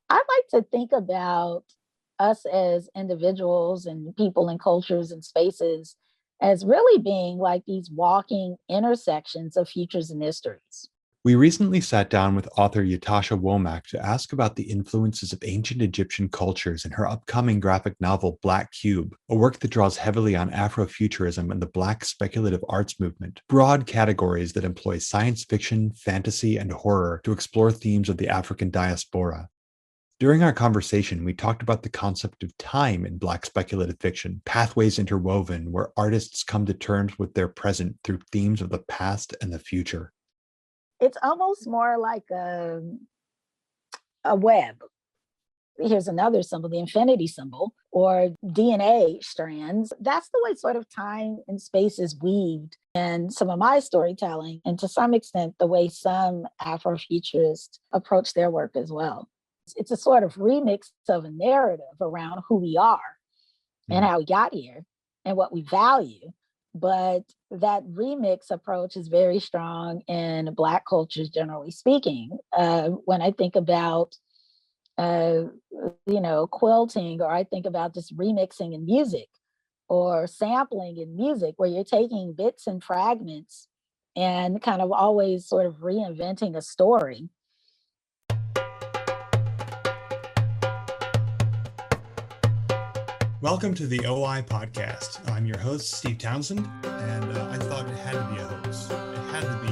I like to think about us as individuals and people and cultures and spaces as really being like these walking intersections of futures and histories. We recently sat down with author Ytasha Womack to ask about the influences of ancient Egyptian cultures in her upcoming graphic novel, Blak Kube, a work that draws heavily on Afrofuturism and the Black Speculative Arts Movement, broad categories that employ science fiction, fantasy, and horror to explore themes of the African diaspora. During our conversation, we talked about the concept of time in Black speculative fiction, pathways interwoven where artists come to terms with their present through themes of the past and the future. It's almost more like a web. Here's another symbol, the infinity symbol, or DNA strands. That's the way sort of time and space is weaved in some of my storytelling, and to some extent, the way some Afrofuturists approach their work as well. It's a sort of remix of a narrative around who we are and how we got here and what we value. But that remix approach is very strong in Black cultures, generally speaking. When I think about, quilting, or I think about just remixing in music or sampling in music, where you're taking bits and fragments and kind of always sort of reinventing a story. Welcome to the OI podcast. I'm your host, Steve Townsend, and I thought it had to be a hoax. It had to be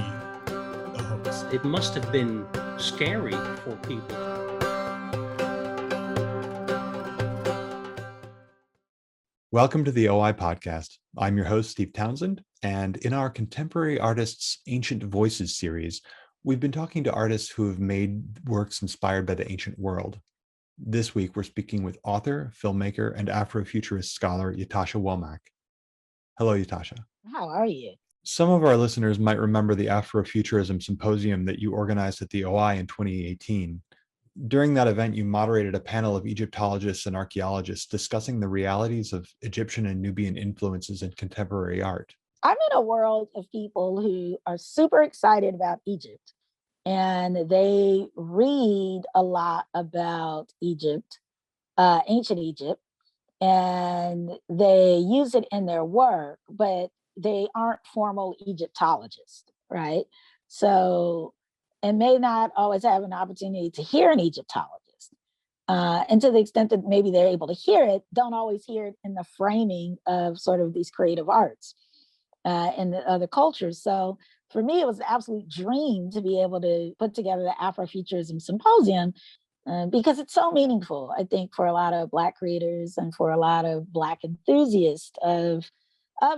a hoax. It must have been scary for people. Welcome to the OI podcast. I'm your host, Steve Townsend, and in our Contemporary Artists Ancient Voices series, we've been talking to artists who have made works inspired by the ancient world. This week, we're speaking with author, filmmaker, and Afrofuturist scholar Ytasha Womack. Hello, Yatasha. How are you? Some of our listeners might remember the Afrofuturism Symposium that you organized at the OI in 2018. During that event, you moderated a panel of Egyptologists and archaeologists discussing the realities of Egyptian and Nubian influences in contemporary art. I'm in a world of people who are super excited about Egypt, and they read a lot about Egypt, ancient Egypt, and they use it in their work, but they aren't formal Egyptologists, right? So, and may not always have an opportunity to hear an Egyptologist. And to the extent that maybe they're able to hear it, don't always hear it in the framing of sort of these creative arts and the other cultures. So for me, it was an absolute dream to be able to put together the Afrofuturism Symposium because it's so meaningful, I think, for a lot of Black creators and for a lot of Black enthusiasts of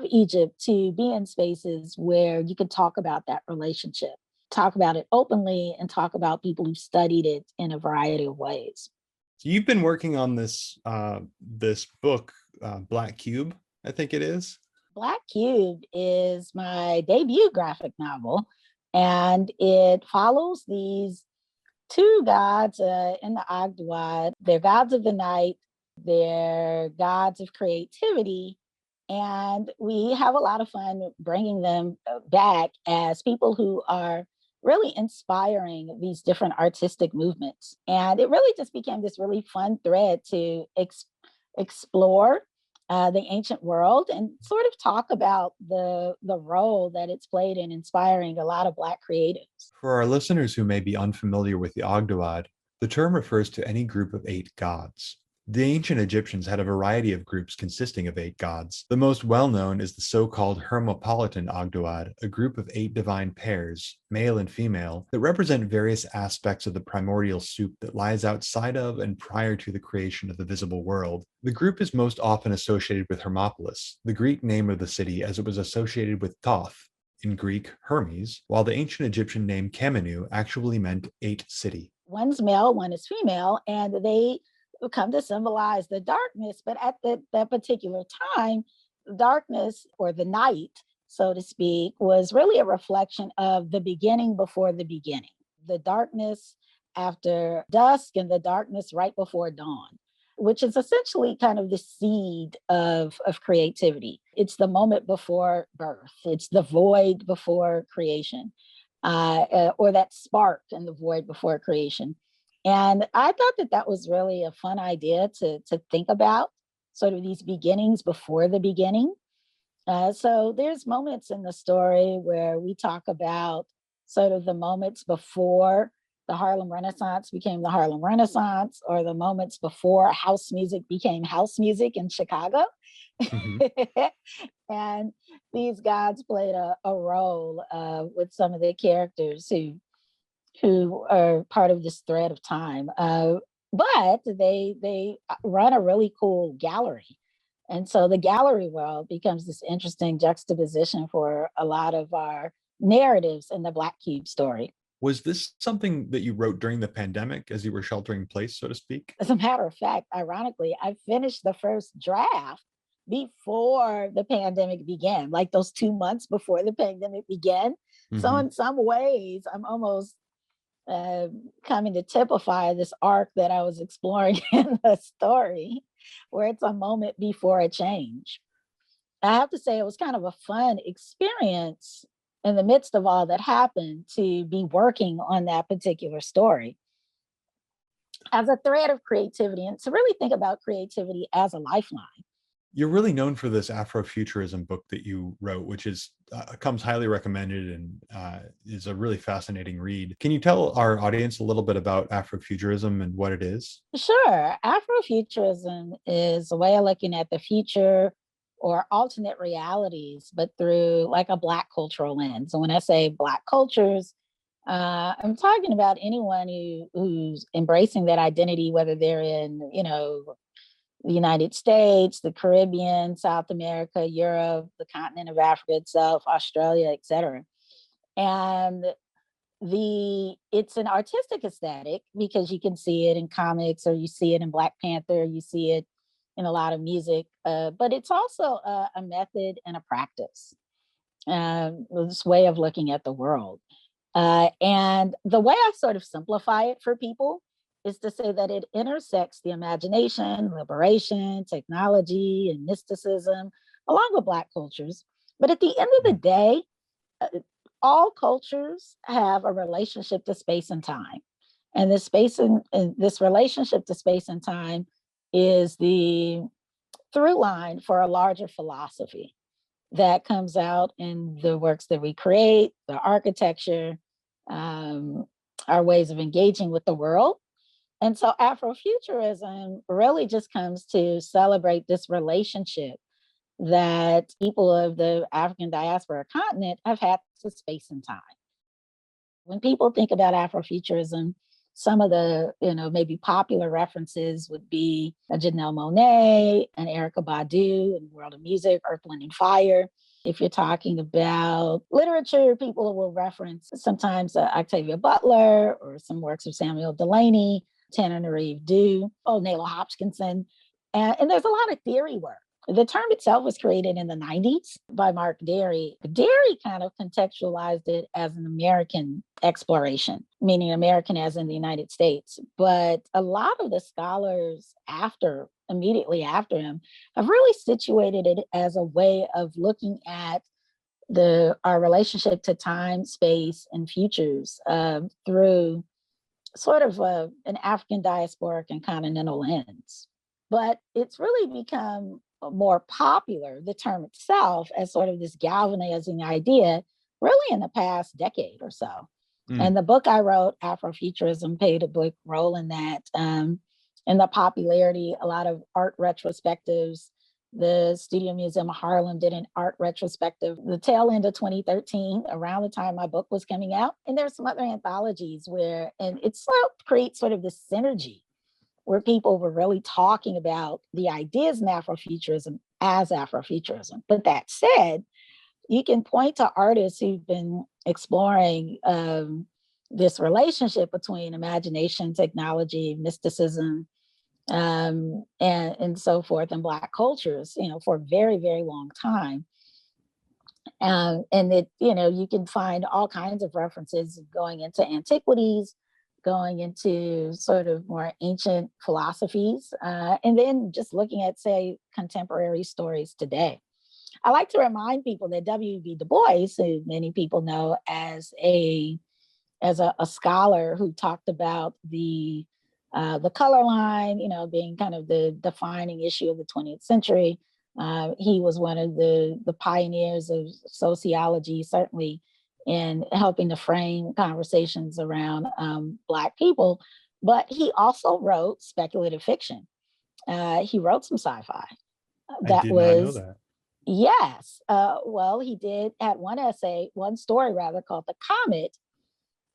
Egypt to be in spaces where you can talk about that relationship, talk about it openly, and talk about people who've studied it in a variety of ways. So you've been working on this book, Blak Kube, I think it is. Blak Kube is my debut graphic novel, and it follows these two gods in the Ogdoad. They're gods of the night, they're gods of creativity, and we have a lot of fun bringing them back as people who are really inspiring these different artistic movements. And it really just became this really fun thread to explore the ancient world and sort of talk about the role that it's played in inspiring a lot of Black creatives. For our listeners who may be unfamiliar with the Ogdoad, the term refers to any group of 8 gods. The ancient Egyptians had a variety of groups consisting of 8 gods. The most well-known is the so-called Hermopolitan Ogdoad, a group of 8 divine pairs, male and female, that represent various aspects of the primordial soup that lies outside of and prior to the creation of the visible world. The group is most often associated with Hermopolis, the Greek name of the city, as it was associated with Thoth, in Greek Hermes, while the ancient Egyptian name Kamenu actually meant 8 city. One's male, one is female, and they come to symbolize the darkness, but at that particular time, darkness, or the night, so to speak, was really a reflection of the beginning before the beginning. The darkness after dusk and the darkness right before dawn, which is essentially kind of the seed of creativity. It's the moment before birth. It's the void before creation, or that spark in the void before creation. And I thought that that was really a fun idea to think about, sort of these beginnings before the beginning. So there's moments in the story where we talk about sort of the moments before the Harlem Renaissance became the Harlem Renaissance, or the moments before house music became house music in Chicago. Hmm. And these gods played a role with some of the characters who are part of this thread of time. But they run a really cool gallery. And so the gallery world becomes this interesting juxtaposition for a lot of our narratives in the Blak Kube story. Was this something that you wrote during the pandemic as you were sheltering in place, so to speak? As a matter of fact, ironically, I finished the first draft before the pandemic began, like those 2 months before the pandemic began. So Hmm. in some ways, I'm almost coming to typify this arc that I was exploring in the story, where it's a moment before a change. I have to say, it was kind of a fun experience in the midst of all that happened to be working on that particular story as a thread of creativity and to really think about creativity as a lifeline. You're really known for this Afrofuturism book that you wrote, which is comes highly recommended and is a really fascinating read. Can you tell our audience a little bit about Afrofuturism and what it is? Sure. Afrofuturism is a way of looking at the future or alternate realities, but through like a Black cultural lens. And when I say Black cultures, I'm talking about anyone who's embracing that identity, whether they're in, the United States, the Caribbean, South America, Europe, the continent of Africa itself, Australia, et cetera. And it's an artistic aesthetic because you can see it in comics, or you see it in Black Panther, you see it in a lot of music, but it's also a method and a practice, this way of looking at the world. And the way I sort of simplify it for people is to say that it intersects the imagination, liberation, technology, and mysticism, along with Black cultures. But at the end of the day, uh, all cultures have a relationship to space and time. And this relationship to space and time is the through line for a larger philosophy that comes out in the works that we create, the architecture, um, our ways of engaging with the world. And so Afrofuturism really just comes to celebrate this relationship that people of the African diaspora continent have had to space and time. When people think about Afrofuturism, some of the, maybe popular references would be a Janelle Monáe and Erykah Badu in the world of music, Earth, Wind, and Fire. If you're talking about literature, people will reference sometimes Octavia Butler or some works of Samuel Delany, Tananarive Due, Nayla Hopkinson. And there's a lot of theory work. The term itself was created in the 90s by Mark Derry. Derry kind of contextualized it as an American exploration, meaning American as in the United States. But a lot of the scholars immediately after him, have really situated it as a way of looking at our relationship to time, space, and futures through sort of an African diasporic and continental lens. But it's really become more popular, the term itself, as sort of this galvanizing idea, really in the past decade or so. Mm. And the book I wrote, Afrofuturism, played a big role in that, in the popularity, a lot of art retrospectives. The Studio Museum of Harlem did an art retrospective the tail end of 2013, around the time my book was coming out. And there's some other anthologies and it's creates sort of this synergy where people were really talking about the ideas in Afrofuturism as Afrofuturism. But that said, you can point to artists who've been exploring this relationship between imagination, technology, mysticism, and so forth in Black cultures, for a very, very long time. And you can find all kinds of references going into antiquities, going into sort of more ancient philosophies, and then just looking at, say, contemporary stories today. I like to remind people that W.B. Du Bois, who many people know as a scholar who talked about the The color line, being kind of the defining issue of the 20th century. He was one of the pioneers of sociology, certainly in helping to frame conversations around Black people. But he also wrote speculative fiction. He wrote some sci-fi. I That did not know was, that. yes. Well, he had one story rather, called The Comet,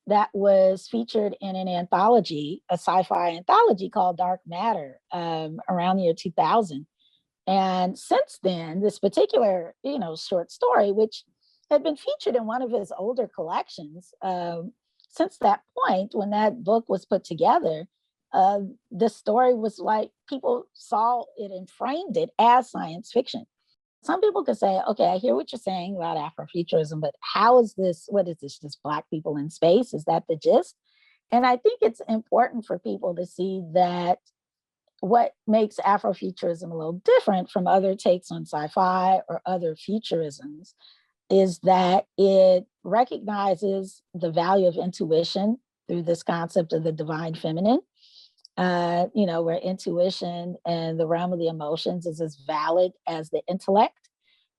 that was featured in an anthology, a sci-fi anthology called Dark Matter, around the year 2000. And since then, this particular, short story, which had been featured in one of his older collections, since that point, when that book was put together, the story was like people saw it and framed it as science fiction. Some people could say, okay, I hear what you're saying about Afrofuturism, but what is this, just Black people in space? Is that the gist? And I think it's important for people to see that what makes Afrofuturism a little different from other takes on sci-fi or other futurisms is that it recognizes the value of intuition through this concept of the divine feminine, where intuition and the realm of the emotions is as valid as the intellect.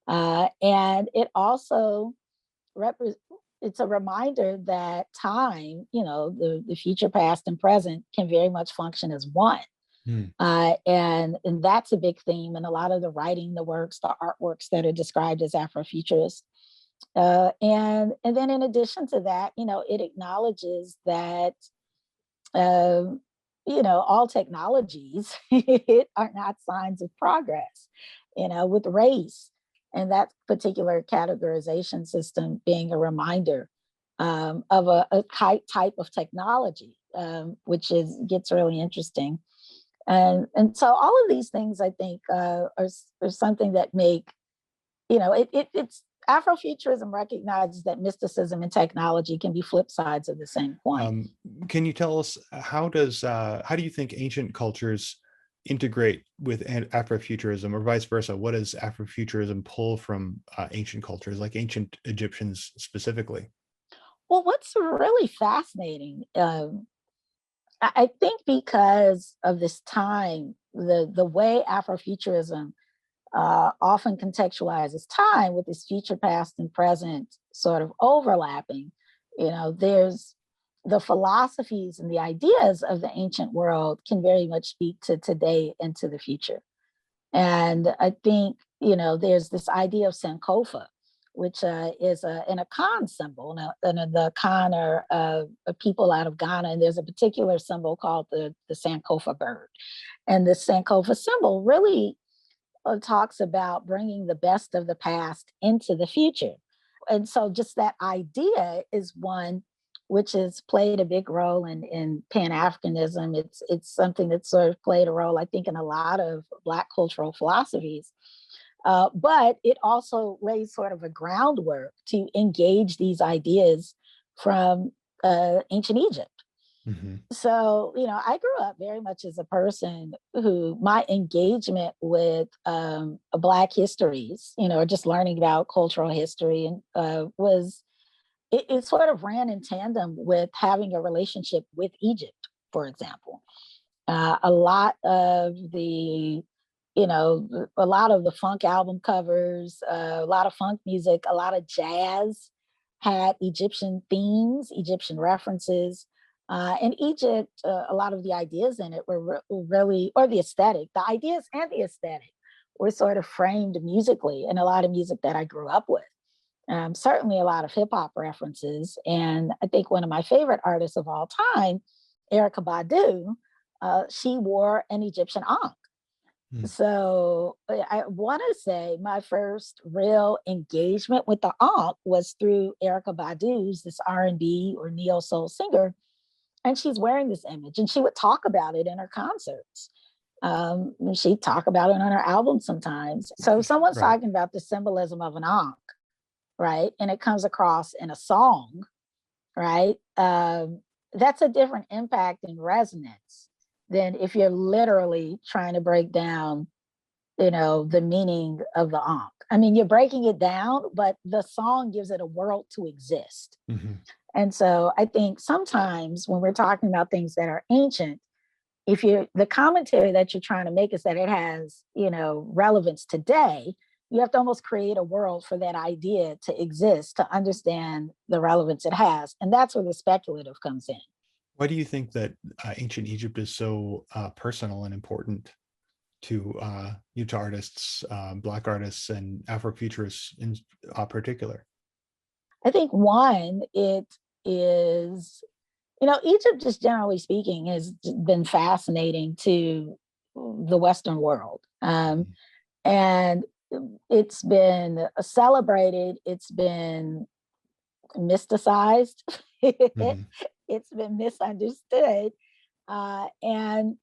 And it also it's a reminder that time, the future, past, and present can very much function as one. And that's a big theme in a lot of the writing, the works, the artworks that are described as Afrofuturist. And then in addition to that, it acknowledges that, all technologies are not signs of progress, with race and that particular categorization system being a reminder of a type of technology, which gets really interesting. And so all of these things, I think, are something that make, it's Afrofuturism recognizes that mysticism and technology can be flip sides of the same coin. Can you tell us how do you think ancient cultures integrate with Afrofuturism, or vice versa? What does Afrofuturism pull from ancient cultures, like ancient Egyptians specifically? Well, what's really fascinating, I think because of this time, the way Afrofuturism often contextualizes time with this future, past, and present sort of overlapping, there's the philosophies and the ideas of the ancient world can very much speak to today and to the future. And I think, there's this idea of Sankofa, which is an Akan symbol. Now, the Akan are a people out of Ghana, and there's a particular symbol called the Sankofa bird. And the Sankofa symbol really talks about bringing the best of the past into the future. And so just that idea is one which has played a big role in Pan-Africanism. It's something that sort of played a role, I think, in a lot of Black cultural philosophies. But it also lays sort of a groundwork to engage these ideas from ancient Egypt. Mm-hmm. So, I grew up very much as a person who my engagement with Black histories, or just learning about cultural history, and it sort of ran in tandem with having a relationship with Egypt, for example. A lot of the funk album covers, a lot of funk music, a lot of jazz had Egyptian themes, Egyptian references. And Egypt, a lot of the ideas in it were really, or the ideas and the aesthetic were sort of framed musically in a lot of music that I grew up with. Certainly a lot of hip hop references. And I think one of my favorite artists of all time, Erykah Badu, she wore an Egyptian ankh. So I want to say my first real engagement with the ankh was through Erykah Badu's, this R&B or neo soul singer, and she's wearing this image, and she would talk about it in her concerts. She'd talk about it on her album sometimes. So if someone's talking about the symbolism of an ankh, right, and it comes across in a song, right, that's a different impact and resonance than if you're literally trying to break down, the meaning of the ankh. I mean, you're breaking it down, but the song gives it a world to exist. Mm-hmm. And so I think sometimes when we're talking about things that are ancient, if you the commentary that you're trying to make is that it has, relevance today, you have to almost create a world for that idea to exist to understand the relevance it has. And that's where the speculative comes in. Why do you think that ancient Egypt is so personal and important to Utah artists, Black artists, and Afrofuturists in particular? I think one, it is, Egypt, just generally speaking, has been fascinating to the Western world. And it's been celebrated, it's been mysticized, it's been misunderstood. And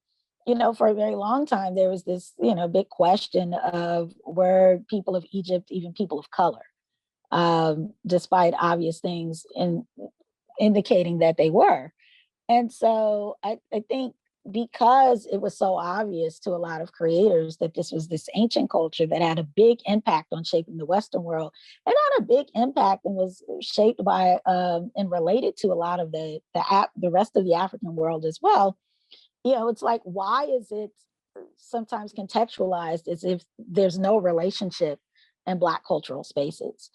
for a very long time, there was this, big question of were people of Egypt even people of color, despite obvious things indicating that they were. And so I think because it was so obvious to a lot of creators that this was this ancient culture that had a big impact on shaping the Western world, and had a big impact and was shaped by and related to a lot of the rest of the African world as well. It's like, why is it sometimes contextualized as if there's no relationship in Black cultural spaces?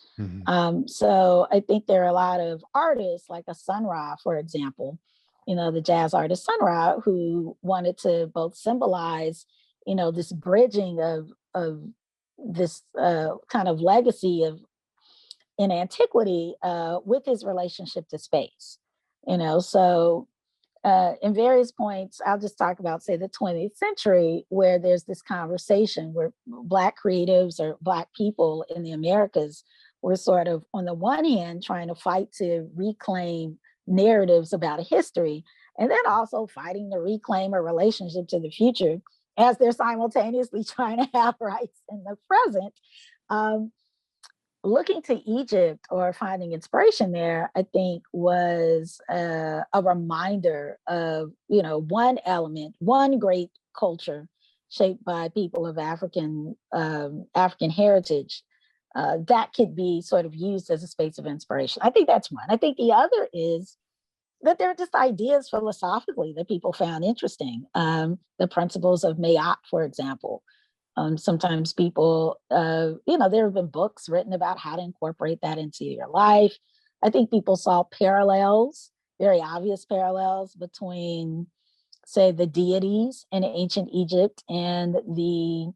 So I think there are a lot of artists like a Sun Ra, for example, the jazz artist Sun Ra, who wanted to both symbolize, this bridging of this kind of legacy of in antiquity with his relationship to space. So in various points, I'll just talk about, say, the 20th century, where there's this conversation where Black creatives or Black people in the Americas were sort of, on the one hand, trying to fight to reclaim narratives about a history, and then also fighting to reclaim a relationship to the future as they're simultaneously trying to have rights in the present. Looking to Egypt or finding inspiration there, I think, was a reminder of, one element, one great culture shaped by people of African heritage that could be sort of used as a space of inspiration. I think that's one. I think the other is that there are just ideas philosophically that people found interesting. The principles of Mayat, for example. Sometimes people, there have been books written about how to incorporate that into your life. I think people saw parallels, very obvious parallels between, say, the deities in ancient Egypt and the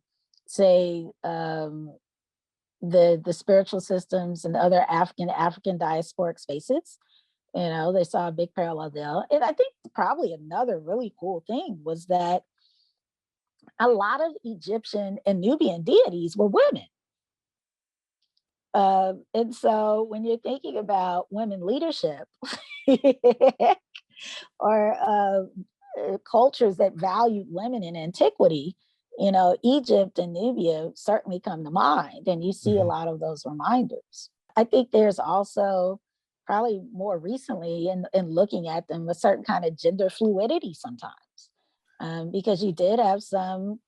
spiritual systems and other African diasporic spaces. They saw a big parallel there. And I think probably another really cool thing was that a lot of Egyptian and Nubian deities were women. And so when you're thinking about women leadership or cultures that valued women in antiquity, Egypt and Nubia certainly come to mind. And you see a lot of those reminders. I think there's also, probably more recently in looking at them, a certain kind of gender fluidity sometimes. Because you did have some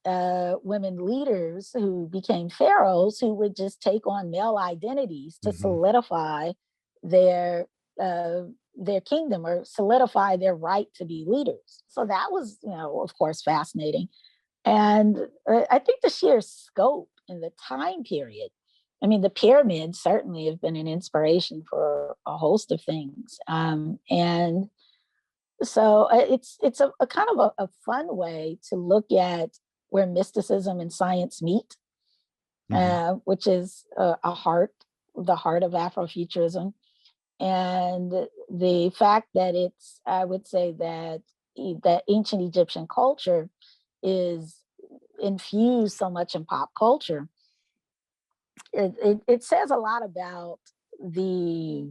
women leaders who became pharaohs who would just take on male identities to solidify their kingdom or solidify their right to be leaders. So that was, of course, fascinating. And I think the sheer scope and the time period, I mean, the pyramids certainly have been an inspiration for a host of things. And so it's a kind of a fun way to look at where mysticism and science meet, which is the heart of Afrofuturism. And the fact that I would say that ancient Egyptian culture is infused so much in pop culture, it says a lot about the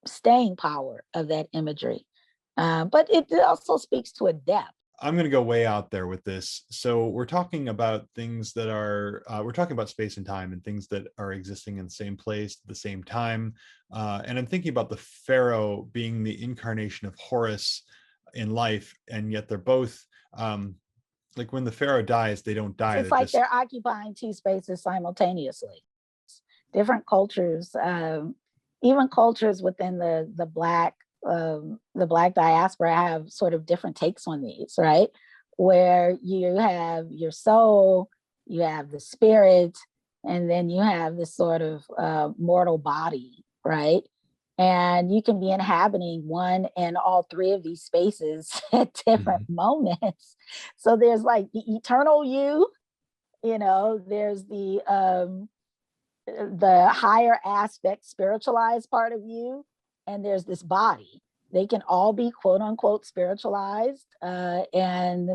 staying power of that imagery. But it also speaks to a depth. I'm going to go way out there with this. So we're talking about things that are, we're talking about space and time and things that are existing in the same place at the same time. And I'm thinking about the pharaoh being the incarnation of Horus in life. And yet they're both, like when the pharaoh dies, they don't die. It's like they're occupying two spaces simultaneously. Different cultures, even cultures within the Black the Black diaspora have sort of different takes on these, right? Where you have your soul, you have the spirit, and then you have this sort of mortal body, right? And you can be inhabiting one and all three of these spaces at different moments. So there's like the eternal you know, there's the higher aspect, spiritualized part of you, and there's this body. They can all be quote unquote spiritualized, and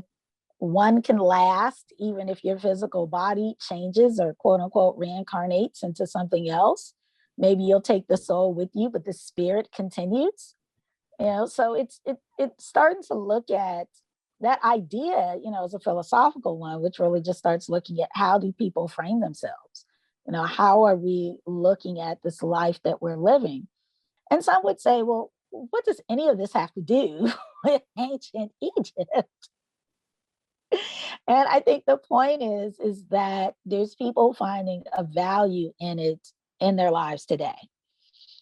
one can last even if your physical body changes or quote unquote reincarnates into something else. Maybe you'll take the soul with you, but the spirit continues. You know, so it's starting to look at that idea, you know, as a philosophical one, which really just starts looking at how do people frame themselves? You know, how are we looking at this life that we're living? And some would say, well, what does any of this have to do with ancient Egypt? And I think the point is that there's people finding a value in it in their lives today.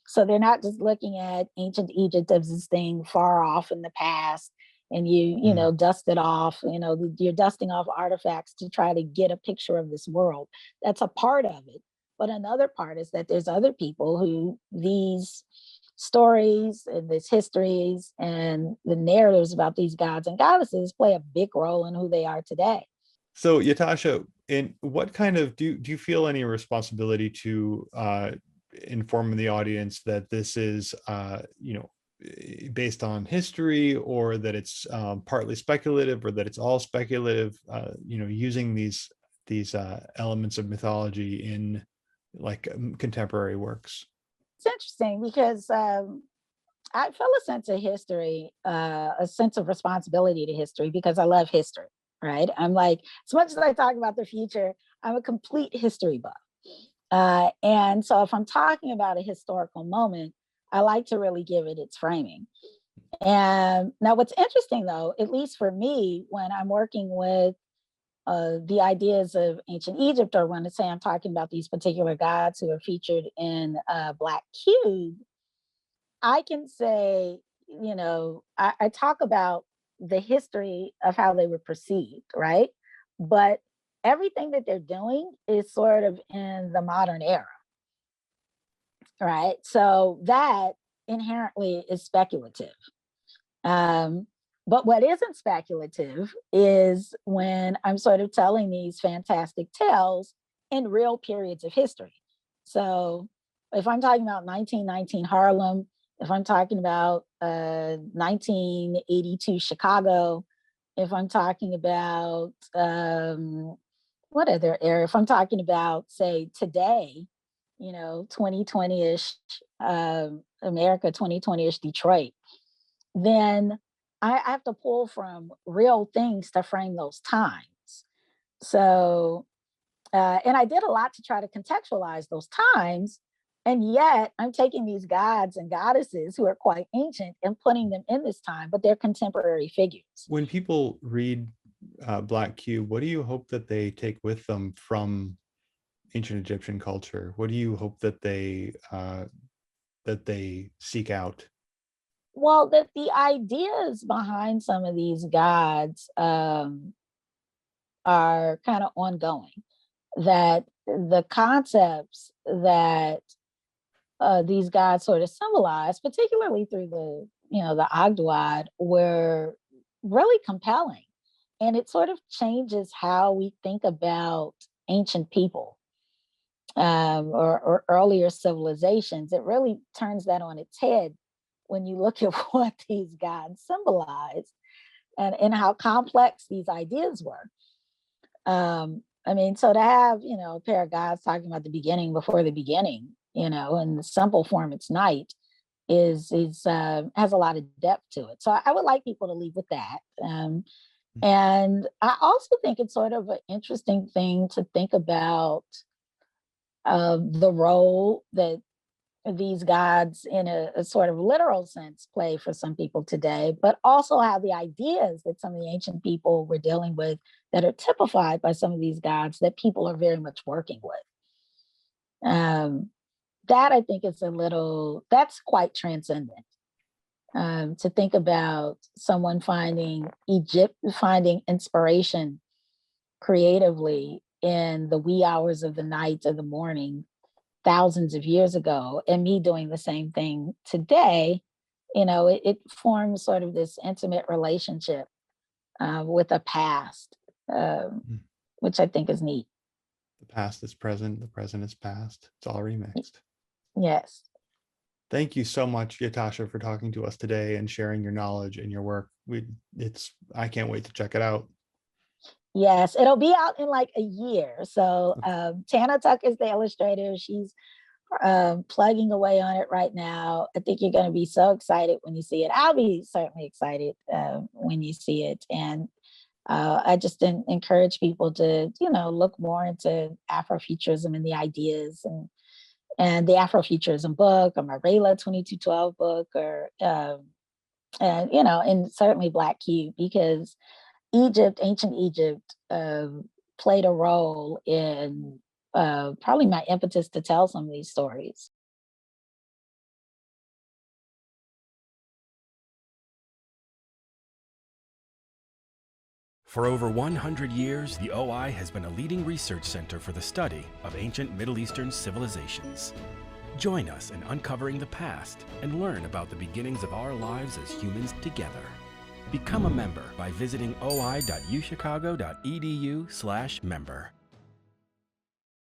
So they're not just looking at ancient Egypt as this thing far off in the past, and you know, dust it off. You know, you're dusting off artifacts to try to get a picture of this world. That's a part of it. But another part is that there's other people who these stories and these histories and the narratives about these gods and goddesses play a big role in who they are today. So, Yatasha, in what kind of do you feel any responsibility to inform the audience that this is, you know, based on history, or that it's partly speculative, or that it's all speculative? You know, using these elements of mythology in like contemporary works. It's interesting because I feel a sense of history, a sense of responsibility to history because I love history, right? I'm like, as much as I talk about the future, I'm a complete history buff. And so if I'm talking about a historical moment, I like to really give it its framing. And now what's interesting though, at least for me, when I'm working with the ideas of ancient Egypt, or when I say I'm talking about these particular gods who are featured in Blak Kube, I can say, you know, I talk about the history of how they were perceived, right? But everything that they're doing is sort of in the modern era, right? So that inherently is speculative. Um, but what isn't speculative is when I'm sort of telling these fantastic tales in real periods of history. So if I'm talking about 1919 Harlem, if I'm talking about 1982 Chicago, if I'm talking about what other era, if I'm talking about, say, today, you know, 2020-ish America, 2020-ish Detroit, then I have to pull from real things to frame those times. So, and I did a lot to try to contextualize those times. And yet I'm taking these gods and goddesses who are quite ancient and putting them in this time, but they're contemporary figures. When people read Blak Kube, what do you hope that they take with them from ancient Egyptian culture? What do you hope that they seek out? Well, that the ideas behind some of these gods are kind of ongoing. That the concepts that these gods sort of symbolize, particularly through the, you know, the Ogdoad, were really compelling. And it sort of changes how we think about ancient people or earlier civilizations. It really turns that on its head when you look at what these gods symbolize and how complex these ideas were. I mean, so to have, you know, a pair of gods talking about the beginning before the beginning, you know, in the simple form, it's night, is has a lot of depth to it. So I would like people to leave with that. And I also think it's sort of an interesting thing to think about the role that these gods in a sort of literal sense play for some people today, but also how the ideas that some of the ancient people were dealing with that are typified by some of these gods that people are very much working with. That I think is that's quite transcendent. To think about someone finding inspiration creatively in the wee hours of the night or the morning thousands of years ago, and me doing the same thing today, it forms sort of this intimate relationship with a past, Mm. which I think is neat. The past is present, the present is past. It's all remixed. Yes. Thank you so much, Yatasha, for talking to us today and sharing your knowledge and your work. I can't wait to check it out. Yes, it'll be out in like a year. So Tana Tuck is the illustrator. She's plugging away on it right now. I think you're going to be so excited when you see it. I'll be certainly excited when you see it. And I just encourage people to, look more into Afrofuturism and the ideas and the Afrofuturism book, or my Rayla 2212 book, or and certainly Blak Kube, because ancient Egypt, played a role in probably my impetus to tell some of these stories. For over 100 years, the OI has been a leading research center for the study of ancient Middle Eastern civilizations. Join us in uncovering the past and learn about the beginnings of our lives as humans together. Become a member by visiting oi.uchicago.edu/member.